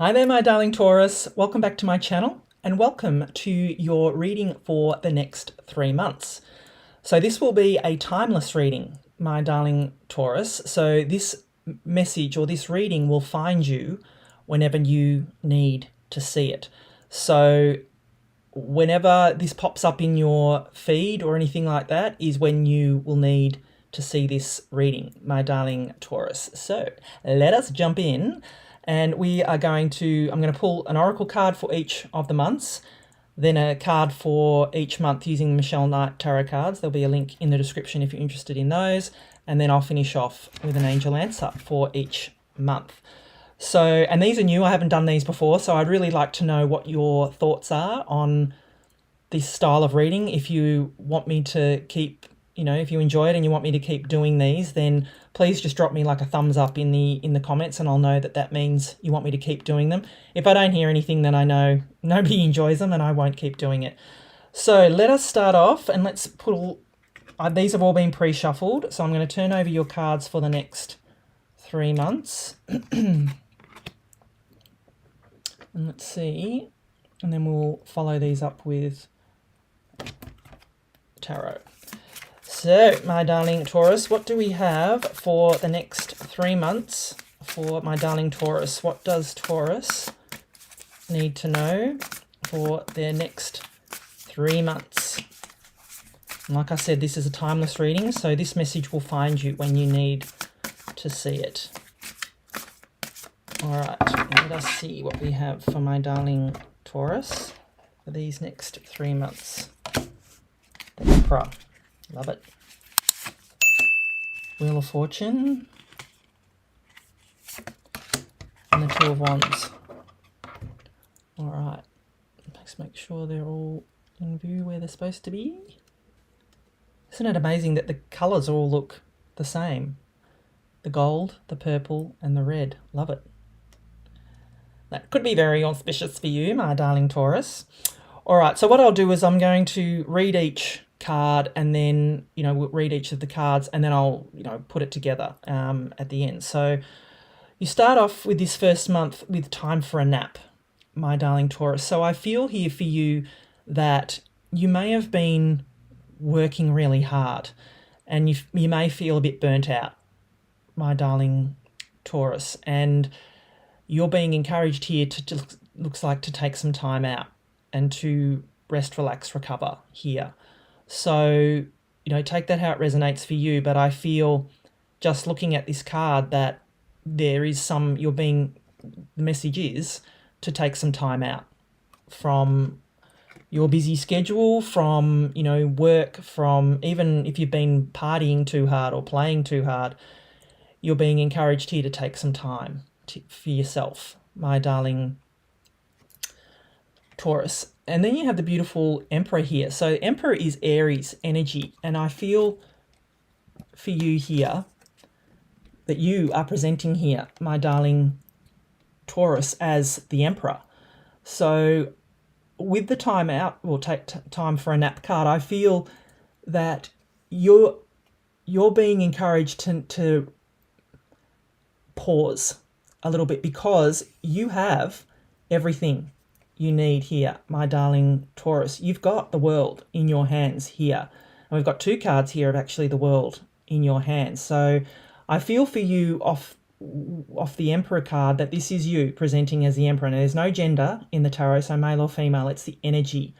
Hi there, my darling Taurus. Welcome back to my channel and welcome to your reading for the next 3 months. So this will be a timeless reading, my darling Taurus. So this message or this reading will find you whenever you need to see it. So whenever this pops up in your feed or anything like that is when you will need to see this reading, my darling Taurus. So let us jump in. And we are I'm going to pull an oracle card for each of the months, then a card for each month using Michelle Knight tarot cards. There'll be a link in the description if you're interested in those. And then I'll finish off with an angel answer for each month. So, and these are new, I haven't done these before, so I'd really like to know what your thoughts are on this style of reading. If you want me to keep, if you enjoy it and you want me to keep doing these, then please just drop me like a thumbs up in the comments and I'll know that means you want me to keep doing them. If I don't hear anything, then I know nobody enjoys them and I won't keep doing it. So let us start off and let's put these have all been pre-shuffled, so I'm going to turn over your cards for the next 3 months. And let's see, and then we'll follow these up with tarot. So, my darling Taurus, what do we have for the next 3 months for my darling Taurus? What does Taurus need to know for their next 3 months? And like I said, this is a timeless reading, so this message will find you when you need to see it. All right, let us see what we have for my darling Taurus for these next 3 months. The Emperor. Love it. Wheel of Fortune. And the Two of Wands. All right. Let's make sure they're all in view where they're supposed to be. Isn't it amazing that the colours all look the same? The gold, the purple, and the red. Love it. That could be very auspicious for you, my darling Taurus. All right, so what I'll do is I'm going to read each card and then, we'll read each of the cards and then I'll, put it together at the end. So you start off with this first month with time for a nap, my darling Taurus. So I feel here for you that you may have been working really hard and you may feel a bit burnt out, my darling Taurus, and you're being encouraged here to looks like to take some time out and to rest, relax, recover here. So, take that how it resonates for you. But I feel just looking at this card that there is the message is to take some time out from your busy schedule, from, work, from even if you've been partying too hard or playing too hard, you're being encouraged here to take some time for yourself, my darling Taurus. And then you have the beautiful Emperor here. So Emperor is Aries energy. And I feel for you here that you are presenting here, my darling Taurus, as the Emperor. So with the time out, or take time for a nap card, I feel that you're being encouraged to pause a little bit because you have everything you need here, my darling Taurus. You've got the world in your hands here. And we've got 2 cards here of actually the world in your hands. So I feel for you off the Emperor card that this is you presenting as the Emperor. Now, there's no gender in the tarot, so male or female. It's the energy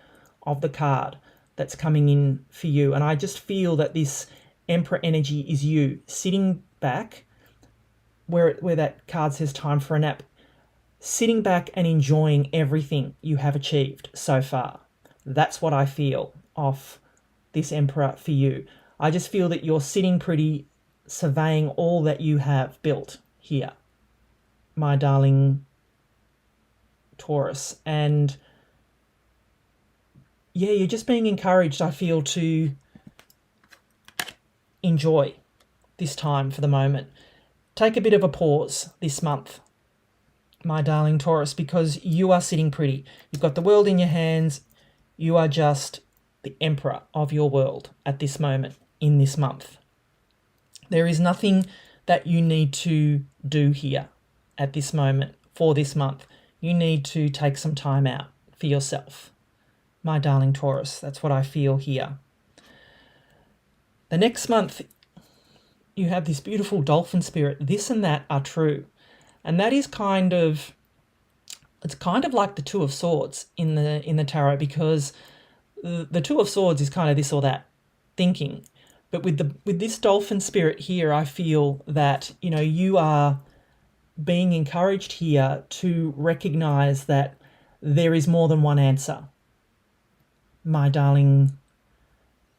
of the card that's coming in for you. And I just feel that this Emperor energy is you sitting back where that card says time for a nap, sitting back and enjoying everything you have achieved so far. That's what I feel of this Emperor for you. I just feel that you're sitting pretty, surveying all that you have built here, my darling Taurus. And yeah, you're just being encouraged, I feel, to enjoy this time for the moment. Take a bit of a pause this month, my darling Taurus, because you are sitting pretty. You've got the world in your hands. You are just the Emperor of your world at this moment, in this month. There is nothing that you need to do here at this moment for this month. You need to take some time out for yourself, my darling Taurus. That's what I feel here. The next month, you have this beautiful dolphin spirit. This and that are true. And that is it's kind of like the Two of Swords in the tarot, because the Two of Swords is kind of this or that thinking. But with this dolphin spirit here, I feel that, you know, you are being encouraged here to recognize that there is more than one answer, my darling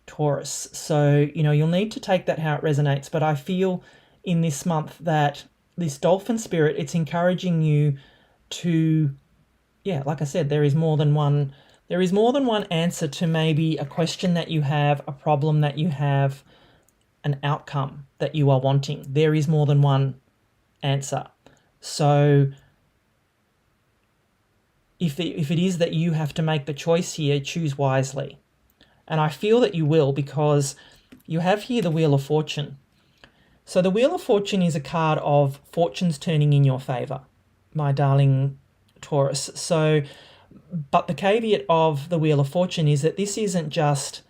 Taurus. So, you know, you'll need to take that how it resonates. But I feel in this month that this dolphin spirit, it's encouraging you to, yeah, like I said, there is more than one answer to maybe a question that you have, a problem that you have, an outcome that you are wanting. There is more than one answer. So if it is that you have to make the choice here, choose wisely. And I feel that you will, because you have here the Wheel of Fortune. So the Wheel of Fortune is a card of fortunes turning in your favour, my darling Taurus. So, but the caveat of the Wheel of Fortune is that this isn't just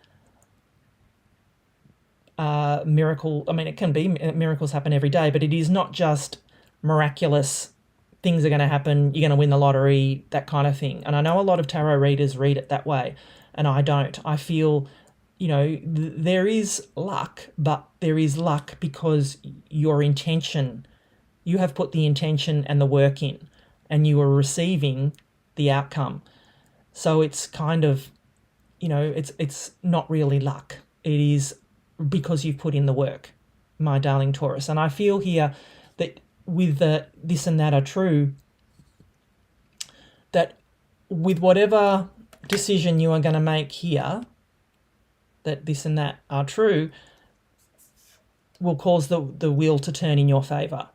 miracle. I mean, it can be, miracles happen every day, but it is not just miraculous things are going to happen, you're going to win the lottery, that kind of thing. And I know a lot of tarot readers read it that way, and I don't. I feel, you know, there is luck, but there is luck because your intention, you have put the intention and the work in, and you are receiving the outcome. So it's kind of, you know, it's not really luck. It is because you've put in the work, my darling Taurus. And I feel here that with the this and that are true, that with whatever decision you are going to make here, that this and that are true, will cause the wheel to turn in your favour.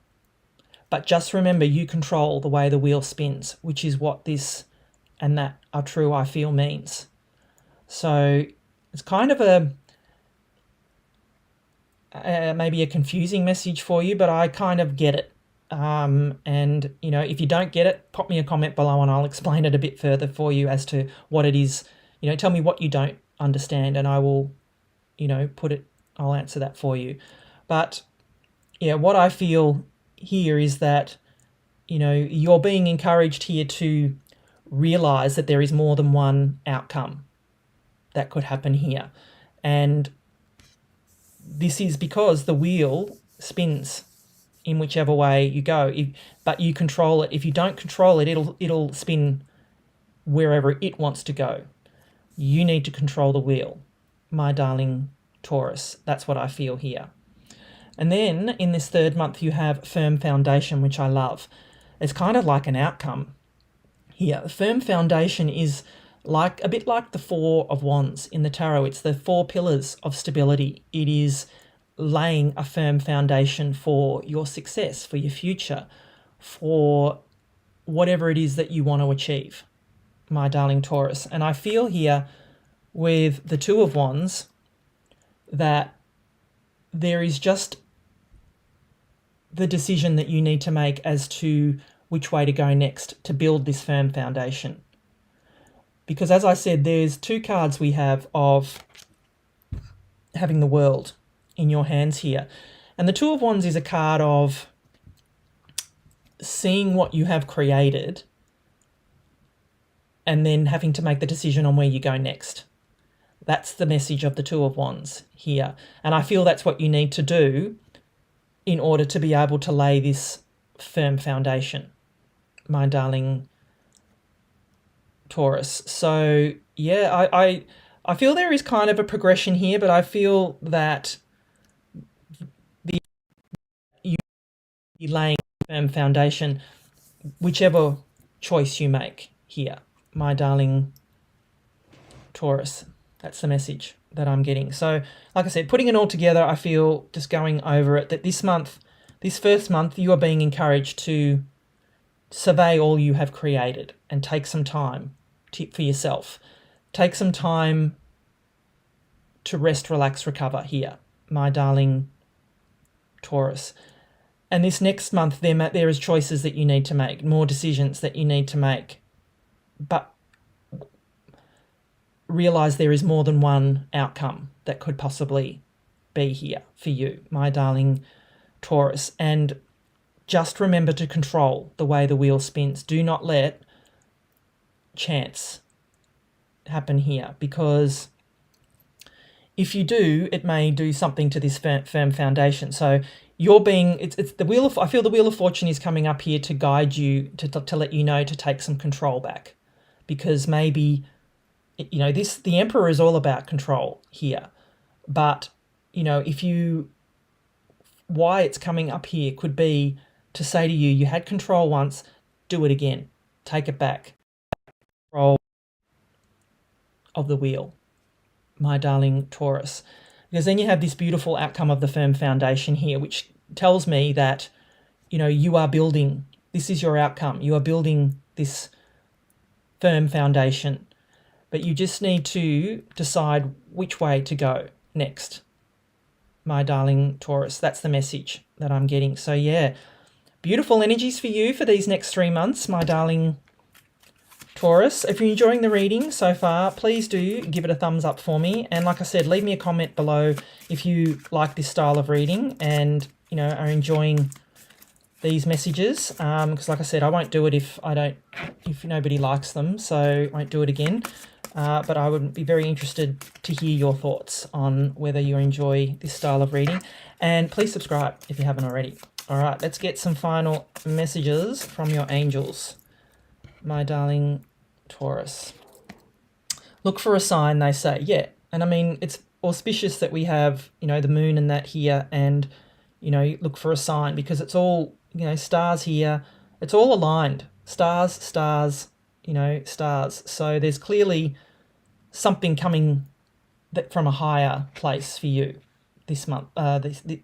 But just remember, you control the way the wheel spins, which is what this and that are true, I feel, means. So it's kind of maybe a confusing message for you, but I kind of get it. And, you know, if you don't get it, pop me a comment below and I'll explain it a bit further for you as to what it is. You know, tell me what you don't understand and I will, you know, I'll answer that for you. But, yeah, what I feel here is that, you know, you're being encouraged here to realise that there is more than one outcome that could happen here. And this is because the wheel spins in whichever way you go, but you control it. If you don't control it, it'll spin wherever it wants to go. You need to control the wheel, my darling Taurus. That's what I feel here. And then in this third month, you have firm foundation, which I love. It's kind of like an outcome here. The firm foundation is like a bit like the Four of Wands in the tarot. It's the four pillars of stability. It is laying a firm foundation for your success, for your future, for whatever it is that you want to achieve, my darling Taurus. And I feel here with the Two of Wands that there is just the decision that you need to make as to which way to go next to build this firm foundation. Because as I said, there's two cards we have of having the world in your hands here. And the Two of Wands is a card of seeing what you have created and then having to make the decision on where you go next. That's the message of the Two of Wands here. And I feel that's what you need to do in order to be able to lay this firm foundation, my darling Taurus. So, yeah, I feel there is kind of a progression here, but I feel that you be laying a firm foundation, whichever choice you make here, my darling Taurus. That's the message that I'm getting. So, like I said, putting it all together, I feel, just going over it, that this month, this first month, you are being encouraged to survey all you have created and take some time for yourself. Take some time to rest, relax, recover here, my darling Taurus. And this next month, there is choices that you need to make, more decisions that you need to make. But realize there is more than one outcome that could possibly be here for you, my darling Taurus. And just remember to control the way the wheel spins. Do not let chance happen here, because if you do, it may do something to this firm foundation. So you're being, it's the wheel of, I feel the Wheel of Fortune is coming up here to guide you, to let you know to take some control back, because maybe, you know, the Emperor is all about control here. But, you know, why it's coming up here could be to say to you, you had control once, do it again, take it back. Control of the wheel, my darling Taurus. Because then you have this beautiful outcome of the firm foundation here, which tells me that, you know, you are building, this is your outcome. You are building this firm foundation, but you just need to decide which way to go next, my darling Taurus. That's the message that I'm getting. So yeah, beautiful energies for you for these next 3 months, my darling Taurus. If you're enjoying the reading so far, please do give it a thumbs up for me. And like I said, leave me a comment below if you like this style of reading and, you know, are enjoying these messages. Because like I said, I won't do it if nobody likes them, so I won't do it again. But I would be very interested to hear your thoughts on whether you enjoy this style of reading. And please subscribe if you haven't already. All right, let's get some final messages from your angels, my darling Taurus. Look for a sign, they say. Yeah, and I mean, it's auspicious that we have, you know, the moon and that here, and, you know, look for a sign, because it's all, you know, stars here. It's all aligned. Stars, you know, stars. So there's clearly something coming from a higher place for you this month,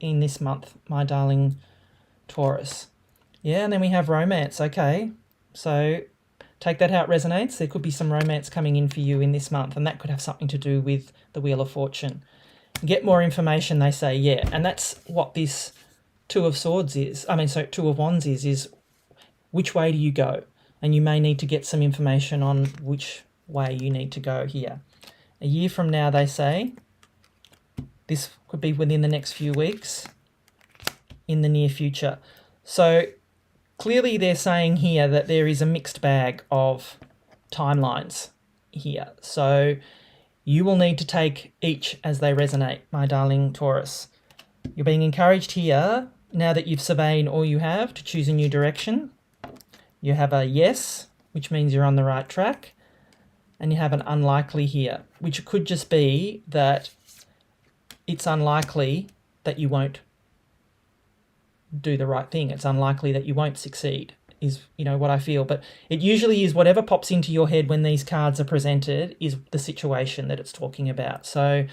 in this month, my darling Taurus. Yeah, and then we have romance. Okay, so take that how it resonates. There could be some romance coming in for you in this month, and that could have something to do with the Wheel of Fortune. Get more information, they say. Yeah, and that's what this Two of Swords is. I mean, so Two of Wands is which way do you go? And you may need to get some information on which way you need to go here. A year from now, they say, this could be within the next few weeks, in the near future. So clearly they're saying here that there is a mixed bag of timelines here. So you will need to take each as they resonate, my darling Taurus. You're being encouraged here, now that you've surveyed all you have, to choose a new direction. You have a yes, which means you're on the right track. And you have an unlikely here, which could just be that it's unlikely that you won't do the right thing. It's unlikely that you won't succeed, is, you know, what I feel. But it usually is whatever pops into your head when these cards are presented is the situation that it's talking about. So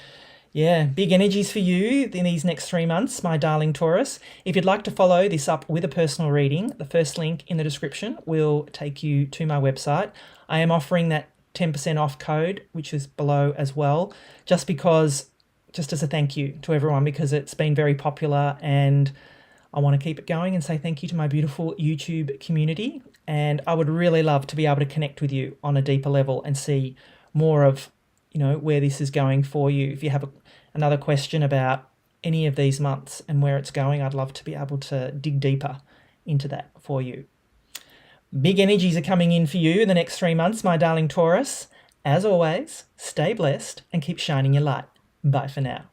yeah, big energies for you in these next 3 months, my darling Taurus. If you'd like to follow this up with a personal reading, the first link in the description will take you to my website. I am offering that 10% off code, which is below as well, just as a thank you to everyone, because it's been very popular and I want to keep it going and say thank you to my beautiful YouTube community. And I would really love to be able to connect with you on a deeper level and see more of, you know, where this is going for you. If you have another question about any of these months and where it's going, I'd love to be able to dig deeper into that for you. Big energies are coming in for you in the next 3 months, my darling Taurus. As always, stay blessed and keep shining your light. Bye for now.